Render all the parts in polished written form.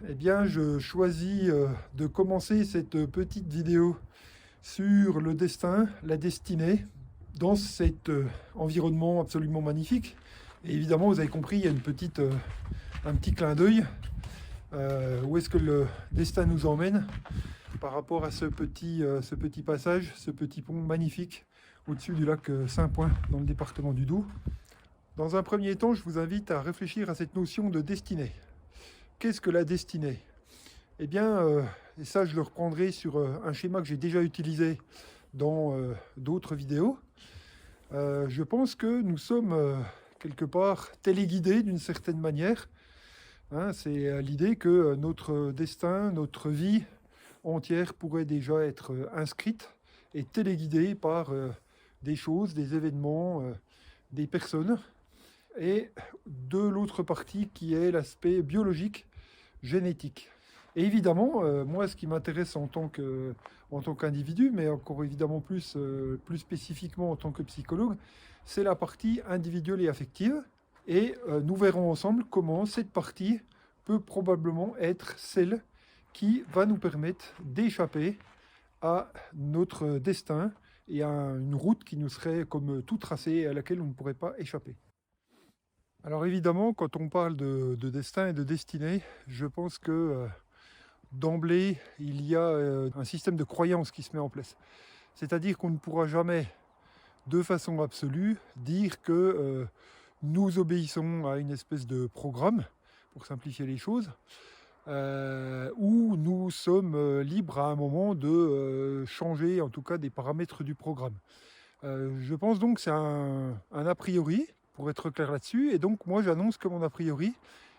Eh bien, je choisis de commencer cette petite vidéo sur le destin, la destinée, dans cet environnement absolument magnifique. Et évidemment, vous avez compris, il y a un petit clin d'œil. Où est-ce que le destin nous emmène par rapport à ce petit passage, ce petit pont magnifique au-dessus du lac Saint-Point, dans le département du Doubs. Dans un premier temps, je vous invite à réfléchir à cette notion de destinée. Qu'est-ce que la destinée? Eh bien, et ça je le reprendrai sur un schéma que j'ai déjà utilisé dans d'autres vidéos. Je pense que nous sommes quelque part téléguidés d'une certaine manière. Hein, c'est l'idée que notre destin, notre vie entière pourrait déjà être inscrite et téléguidée par des choses, des événements, des personnes. Et de l'autre partie qui est l'aspect biologique, génétique. Et évidemment, moi, ce qui m'intéresse en tant qu'individu, mais encore évidemment plus spécifiquement en tant que psychologue, c'est la partie individuelle et affective. Et nous verrons ensemble comment cette partie peut probablement être celle qui va nous permettre d'échapper à notre destin et à une route qui nous serait comme tout tracée et à laquelle on ne pourrait pas échapper. Alors évidemment, quand on parle de destin et de destinée, je pense que d'emblée, il y a un système de croyance qui se met en place. C'est-à-dire qu'on ne pourra jamais, de façon absolue, dire que nous obéissons à une espèce de programme, pour simplifier les choses, où nous sommes libres à un moment de changer, en tout cas, des paramètres du programme. Je pense donc que c'est un a priori, pour être clair là-dessus, et donc moi j'annonce que mon a priori,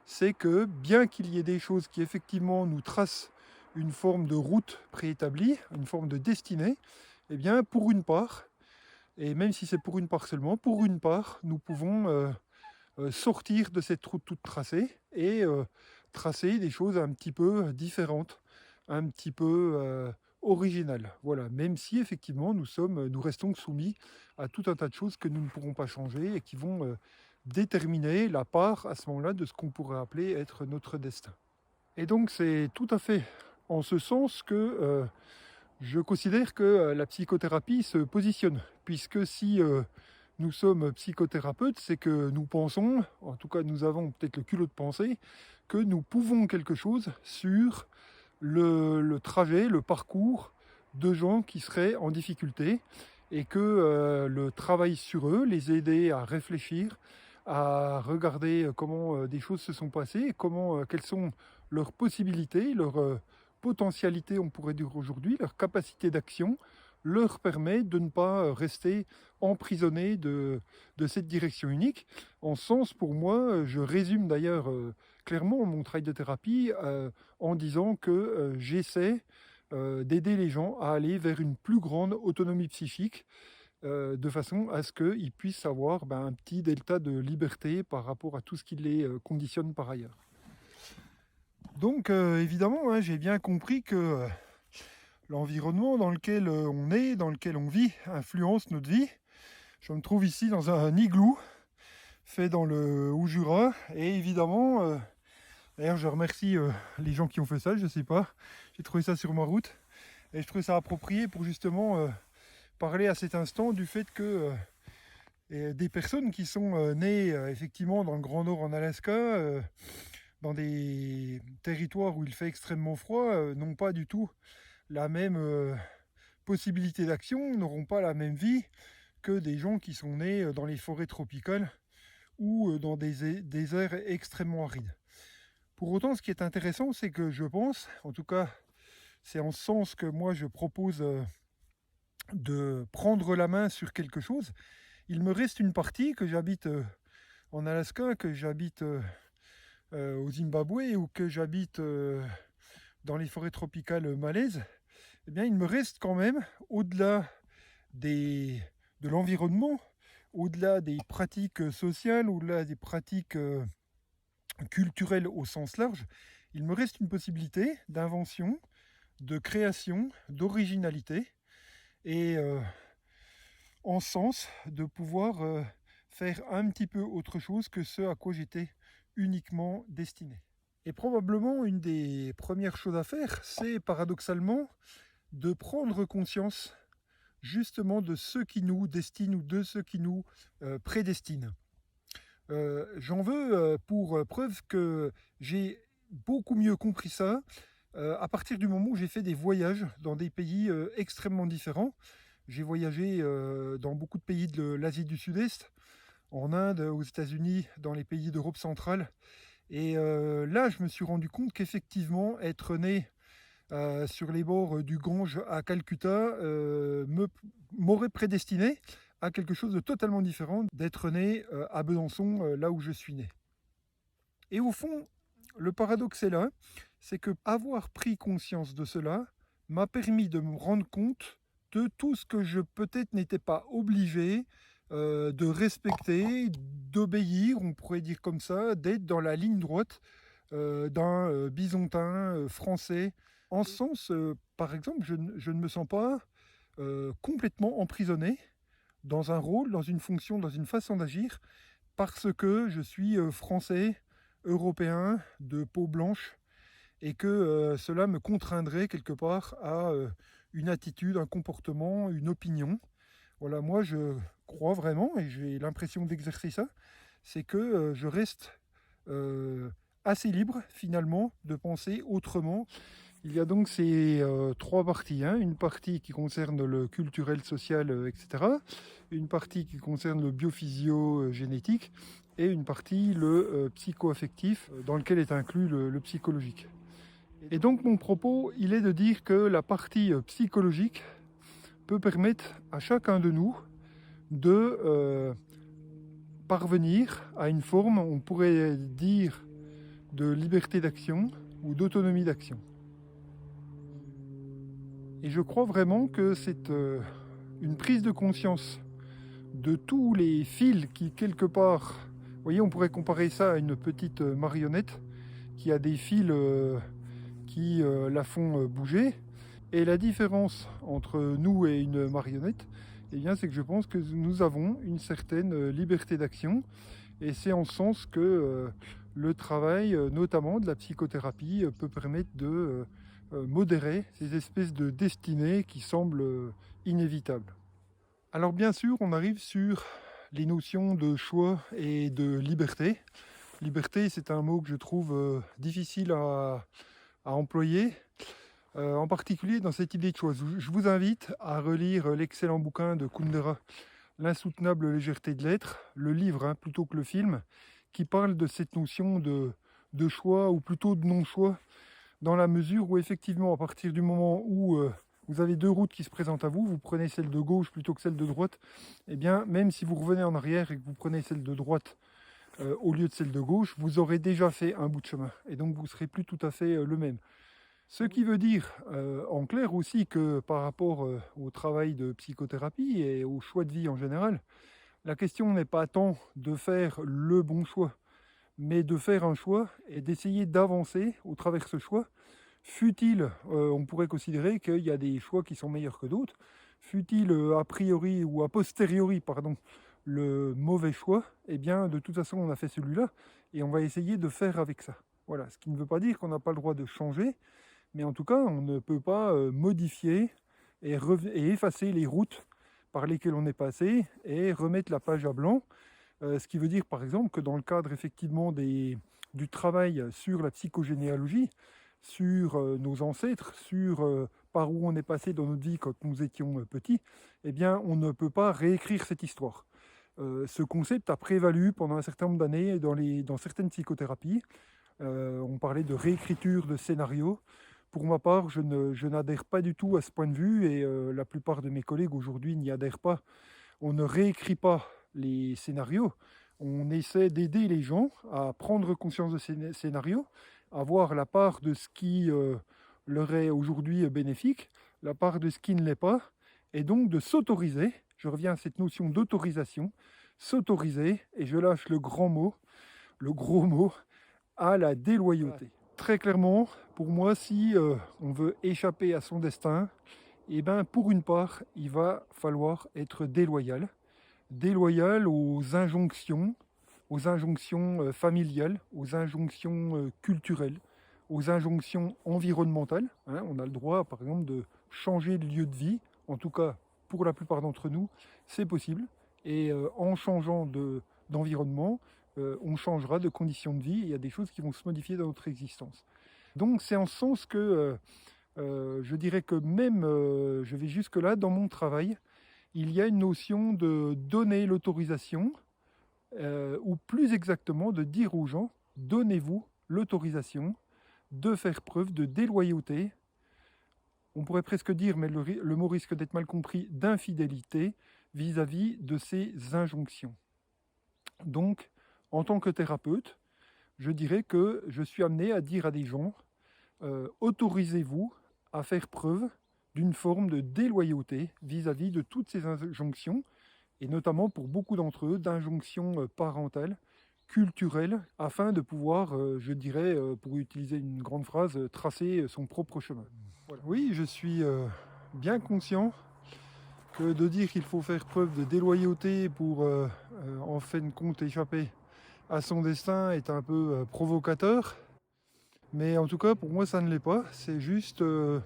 c'est que bien qu'il y ait des choses qui effectivement nous tracent une forme de route préétablie, une forme de destinée, eh bien pour une part, et même si c'est pour une part seulement, pour une part, nous pouvons sortir de cette route toute tracée et tracer des choses un petit peu différentes, un petit peu originales. Voilà, même si effectivement nous restons soumis à tout un tas de choses que nous ne pourrons pas changer et qui vont déterminer la part à ce moment-là de ce qu'on pourrait appeler être notre destin. Et donc c'est tout à fait en ce sens que je considère que la psychothérapie se positionne, puisque si nous sommes psychothérapeutes, c'est que nous pensons, en tout cas nous avons peut-être le culot de penser, que nous pouvons quelque chose sur le trajet, le parcours de gens qui seraient en difficulté, et que le travail sur eux, les aider à réfléchir, à regarder comment des choses se sont passées, quelles sont leurs possibilités, leurs potentialité, on pourrait dire aujourd'hui, leur capacité d'action leur permet de ne pas rester emprisonné de cette direction unique. En ce sens, pour moi, je résume d'ailleurs clairement mon travail de thérapie en disant que j'essaie d'aider les gens à aller vers une plus grande autonomie psychique, de façon à ce qu'ils puissent avoir un petit delta de liberté par rapport à tout ce qui les conditionne par ailleurs. Donc évidemment, hein, j'ai bien compris que l'environnement dans lequel on est, dans lequel on vit, influence notre vie. Je me trouve ici dans un igloo fait dans le Haut-Jura. Et évidemment, d'ailleurs je remercie les gens qui ont fait ça, je ne sais pas. J'ai trouvé ça sur ma route. Et je trouvais ça approprié pour justement parler à cet instant du fait que des personnes qui sont nées effectivement dans le Grand Nord en Alaska, dans des territoires où il fait extrêmement froid, n'ont pas du tout la même possibilité d'action, n'auront pas la même vie que des gens qui sont nés dans les forêts tropicales ou dans des déserts extrêmement arides. Pour autant, ce qui est intéressant, c'est que je pense, en tout cas, c'est en ce sens que moi je propose de prendre la main sur quelque chose. Il me reste une partie que j'habite en Alaska, que j'habite au Zimbabwe ou que j'habite dans les forêts tropicales malaises. Eh bien, il me reste quand même, au-delà de l'environnement, au-delà des pratiques sociales, au-delà des pratiques culturelles au sens large, il me reste une possibilité d'invention, de création, d'originalité, et en sens de pouvoir faire un petit peu autre chose que ce à quoi j'étais uniquement destiné. Et probablement une des premières choses à faire, c'est paradoxalement de prendre conscience justement de ce qui nous destine ou de ce qui nous prédestine. J'en veux pour preuve que j'ai beaucoup mieux compris ça à partir du moment où j'ai fait des voyages dans des pays extrêmement différents. J'ai voyagé dans beaucoup de pays de l'Asie du Sud-Est, en Inde, aux États-Unis, dans les pays d'Europe centrale. Et là, je me suis rendu compte qu'effectivement, être né sur les bords du Gange à Calcutta m'aurait prédestiné à quelque chose de totalement différent d'être né à Besançon, là où je suis né. Et au fond, le paradoxe est là, c'est que avoir pris conscience de cela m'a permis de me rendre compte de tout ce que je peut-être n'étais pas obligé de respecter, d'obéir, on pourrait dire comme ça, d'être dans la ligne droite d'un bisontin français. En ce sens, par exemple, je ne me sens pas complètement emprisonné dans un rôle, dans une fonction, dans une façon d'agir, parce que je suis français, européen, de peau blanche, et que cela me contraindrait quelque part à une attitude, un comportement, une opinion. Voilà, moi je crois vraiment, et j'ai l'impression d'exercer ça, c'est que je reste assez libre finalement de penser autrement. Il y a donc ces trois parties, hein. Une partie qui concerne le culturel, social, etc. Une partie qui concerne le biophysio-génétique et une partie, le psycho-affectif, dans lequel est inclus le psychologique. Et donc mon propos, il est de dire que la partie psychologique peut permettre à chacun de nous de parvenir à une forme, on pourrait dire, de liberté d'action ou d'autonomie d'action. Et je crois vraiment que c'est une prise de conscience de tous les fils qui, quelque part, vous voyez, on pourrait comparer ça à une petite marionnette qui a des fils qui la font bouger. Et la différence entre nous et une marionnette, eh bien, c'est que je pense que nous avons une certaine liberté d'action. Et c'est en ce sens que le travail, notamment de la psychothérapie, peut permettre de modérer ces espèces de destinées qui semblent inévitables. Alors bien sûr, on arrive sur les notions de choix et de liberté. Liberté, c'est un mot que je trouve difficile à employer, en particulier dans cette idée de choix. Je vous invite à relire l'excellent bouquin de Kundera, L'insoutenable légèreté de l'être, le livre plutôt que le film, qui parle de cette notion de choix, ou plutôt de non-choix, dans la mesure où effectivement, à partir du moment où vous avez deux routes qui se présentent à vous, vous prenez celle de gauche plutôt que celle de droite, et bien même si vous revenez en arrière et que vous prenez celle de droite au lieu de celle de gauche, vous aurez déjà fait un bout de chemin, et donc vous ne serez plus tout à fait le même. Ce qui veut dire en clair aussi que par rapport au travail de psychothérapie et au choix de vie en général, la question n'est pas tant de faire le bon choix, mais de faire un choix et d'essayer d'avancer au travers de ce choix. Fût-il, on pourrait considérer qu'il y a des choix qui sont meilleurs que d'autres, fût-il a priori ou a posteriori, pardon, le mauvais choix, eh bien de toute façon on a fait celui-là et on va essayer de faire avec ça. Voilà, ce qui ne veut pas dire qu'on n'a pas le droit de changer, mais en tout cas, on ne peut pas modifier et effacer les routes par lesquelles on est passé et remettre la page à blanc. Ce qui veut dire, par exemple, que dans le cadre effectivement du travail sur la psychogénéalogie, sur nos ancêtres, sur par où on est passé dans notre vie quand nous étions petits, eh bien, on ne peut pas réécrire cette histoire. Ce concept a prévalu pendant un certain nombre d'années dans certaines psychothérapies. On parlait de réécriture de scénarios. Pour ma part, je n'adhère pas du tout à ce point de vue et la plupart de mes collègues aujourd'hui n'y adhèrent pas. On ne réécrit pas les scénarios, on essaie d'aider les gens à prendre conscience de ces scénarios, à voir la part de ce qui leur est aujourd'hui bénéfique, la part de ce qui ne l'est pas, et donc de s'autoriser, je reviens à cette notion d'autorisation, s'autoriser, et je lâche le grand mot, le gros mot, à la déloyauté. Très clairement, pour moi, si on veut échapper à son destin, eh ben, pour une part, il va falloir être déloyal. Déloyal aux injonctions, aux injonctions familiales, aux injonctions culturelles, aux injonctions environnementales. Hein. On a le droit, par exemple, de changer de lieu de vie. En tout cas, pour la plupart d'entre nous, c'est possible. Et en changeant d'environnement, on changera de conditions de vie. Il y a des choses qui vont se modifier dans notre existence. Donc c'est en ce sens que je dirais que même, je vais jusque-là, dans mon travail, il y a une notion de donner l'autorisation, ou plus exactement de dire aux gens, donnez-vous l'autorisation de faire preuve de déloyauté, on pourrait presque dire, mais le mot risque d'être mal compris, d'infidélité vis-à-vis de ces injonctions. Donc, en tant que thérapeute, je dirais que je suis amené à dire à des gens, autorisez-vous à faire preuve d'une forme de déloyauté vis-à-vis de toutes ces injonctions, et notamment pour beaucoup d'entre eux, d'injonctions parentales, culturelles, afin de pouvoir, je dirais, pour utiliser une grande phrase, tracer son propre chemin. Voilà. Oui, je suis bien conscient que de dire qu'il faut faire preuve de déloyauté pour, en fin de compte, échapper à son destin est un peu provocateur. Mais en tout cas, pour moi, ça ne l'est pas. C'est juste le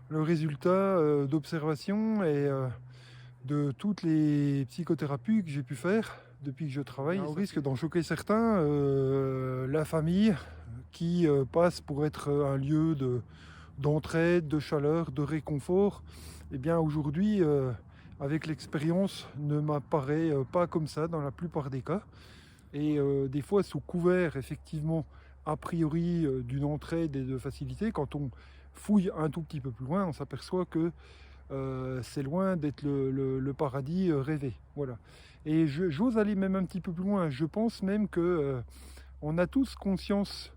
résultat d'observation et de toutes les psychothérapies que j'ai pu faire depuis que je travaille. Au risque d'en choquer certains, la famille qui passe pour être un lieu d'entraide, de chaleur, de réconfort, eh bien aujourd'hui, avec l'expérience, ne m'apparaît pas comme ça dans la plupart des cas. Et des fois, sous couvert, effectivement, a priori d'une entraide et de facilité, quand on fouille un tout petit peu plus loin, on s'aperçoit que c'est loin d'être le paradis rêvé. Voilà. Et j'ose aller même un petit peu plus loin. Je pense même que on a tous conscience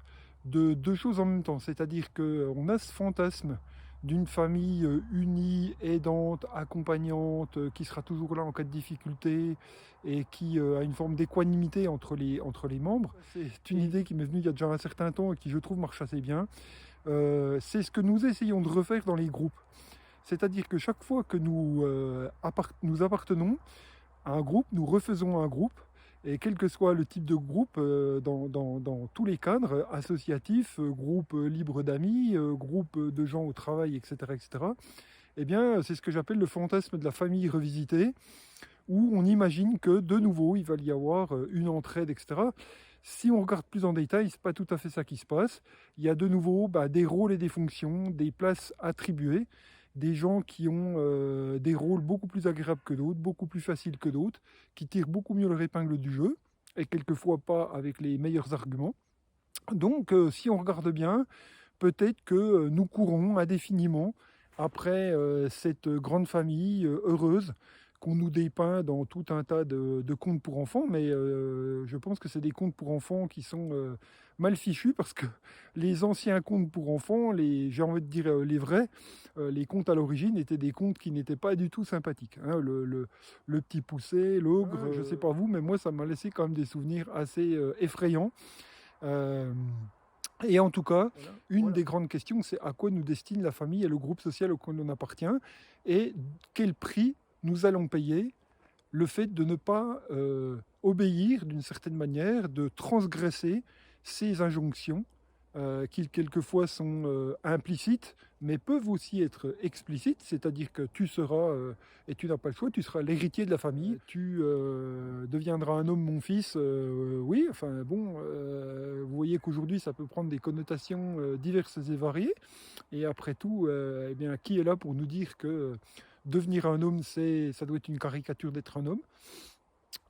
de deux choses en même temps. C'est-à-dire qu'on a ce fantasme d'une famille unie, aidante, accompagnante, qui sera toujours là en cas de difficulté et qui a une forme d'équanimité entre les membres. C'est une idée qui m'est venue il y a déjà un certain temps et qui, je trouve, marche assez bien. C'est ce que nous essayons de refaire dans les groupes. C'est-à-dire que chaque fois que nous appartenons à un groupe, nous refaisons un groupe, et quel que soit le type de groupe, dans tous les cadres, associatifs, groupe libre d'amis, groupe de gens au travail, etc., eh bien, c'est ce que j'appelle le fantasme de la famille revisitée, où on imagine que de nouveau, il va y avoir une entraide, etc. Si on regarde plus en détail, c'est pas tout à fait ça qui se passe. Il y a de nouveau des rôles et des fonctions, des places attribuées, des gens qui ont des rôles beaucoup plus agréables que d'autres, beaucoup plus faciles que d'autres, qui tirent beaucoup mieux leur épingle du jeu, et quelquefois pas avec les meilleurs arguments. Donc, si on regarde bien, peut-être que nous courons indéfiniment après cette grande famille heureuse qu'on nous dépeint dans tout un tas de contes pour enfants, mais je pense que c'est des contes pour enfants qui sont mal fichus, parce que les anciens contes pour enfants, j'ai envie de dire les vrais, les contes à l'origine étaient des contes qui n'étaient pas du tout sympathiques. Hein. Le petit poucet, l'ogre, je ne sais pas vous, mais moi ça m'a laissé quand même des souvenirs assez effrayants. Et en tout cas, une des grandes questions, c'est à quoi nous destine la famille et le groupe social auquel on appartient, et quel prix nous allons payer le fait de ne pas obéir d'une certaine manière, de transgresser ces injonctions qui quelquefois sont implicites, mais peuvent aussi être explicites, c'est-à-dire que tu seras, et tu n'as pas le choix, tu seras l'héritier de la famille, tu deviendras un homme, mon fils, oui, enfin bon, vous voyez qu'aujourd'hui ça peut prendre des connotations diverses et variées, et après tout, eh bien, qui est là pour nous dire que devenir un homme, ça doit être une caricature d'être un homme?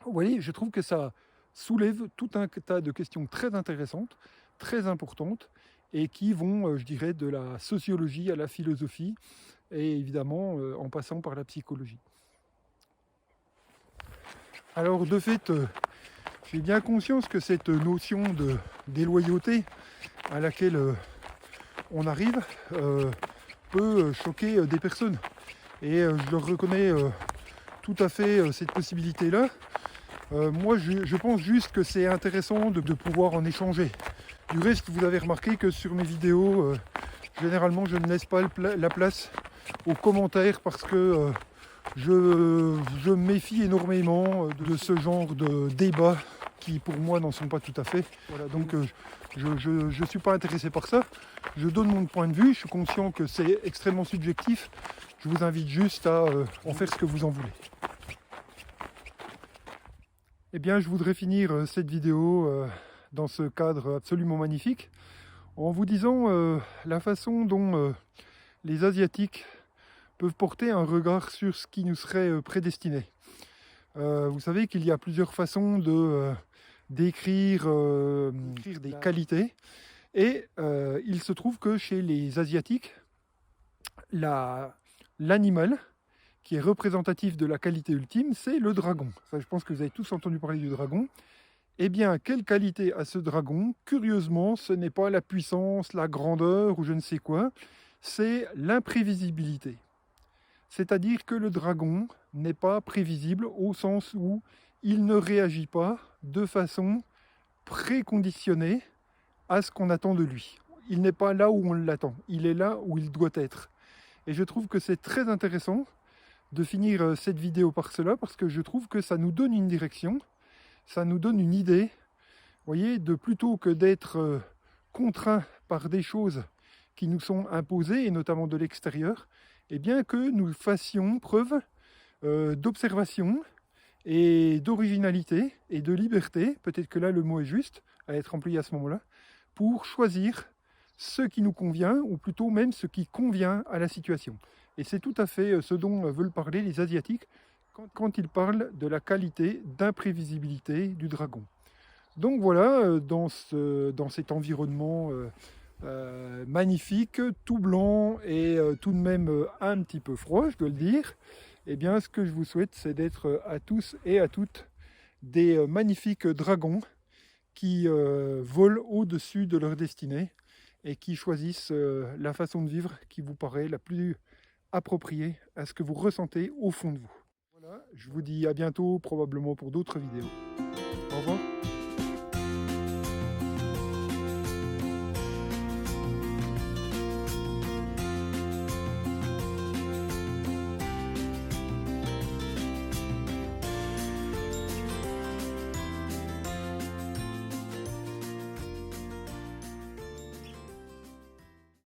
Vous voyez, je trouve que ça soulève tout un tas de questions très intéressantes, très importantes, et qui vont, je dirais, de la sociologie à la philosophie, et évidemment en passant par la psychologie. Alors de fait, j'ai bien conscience que cette notion de déloyauté à laquelle on arrive peut choquer des personnes. Et je leur reconnais tout à fait cette possibilité-là. Moi, je pense juste que c'est intéressant de pouvoir en échanger. Du reste, vous avez remarqué que sur mes vidéos, généralement, je ne laisse pas la place aux commentaires, parce que je me méfie énormément de ce genre de débat qui pour moi n'en sont pas tout à fait. Voilà, donc je ne suis pas intéressé par ça. Je donne mon point de vue, je suis conscient que c'est extrêmement subjectif. Je vous invite juste à en faire ce que vous en voulez. Eh bien, je voudrais finir cette vidéo dans ce cadre absolument magnifique en vous disant la façon dont les Asiatiques peuvent porter un regard sur ce qui nous serait prédestiné. Vous savez qu'il y a plusieurs façons de d'écrire des qualités, et il se trouve que chez les Asiatiques, l'animal qui est représentatif de la qualité ultime, c'est le dragon. Ça, je pense que vous avez tous entendu parler du dragon. Eh bien, quelle qualité a ce dragon? Curieusement, ce n'est pas la puissance, la grandeur ou je ne sais quoi, c'est l'imprévisibilité. C'est-à-dire que le dragon n'est pas prévisible au sens où il ne réagit pas de façon préconditionnée à ce qu'on attend de lui. Il n'est pas là où on l'attend, il est là où il doit être. Et je trouve que c'est très intéressant de finir cette vidéo par cela, parce que je trouve que ça nous donne une direction, ça nous donne une idée, vous voyez, de plutôt que d'être contraints par des choses qui nous sont imposées, et notamment de l'extérieur, eh bien que nous fassions preuve d'observation et d'originalité et de liberté, peut-être que là le mot est juste à être employé à ce moment-là, pour choisir ce qui nous convient, ou plutôt même ce qui convient à la situation. Et c'est tout à fait ce dont veulent parler les Asiatiques quand ils parlent de la qualité d'imprévisibilité du dragon. Donc voilà, dans cet environnement magnifique, tout blanc et tout de même un petit peu froid, je dois le dire, eh bien ce que je vous souhaite, c'est d'être à tous et à toutes des magnifiques dragons qui volent au-dessus de leur destinée et qui choisissent la façon de vivre qui vous paraît la plus appropriée à ce que vous ressentez au fond de vous. Voilà, je vous dis à bientôt, probablement pour d'autres vidéos. Au revoir.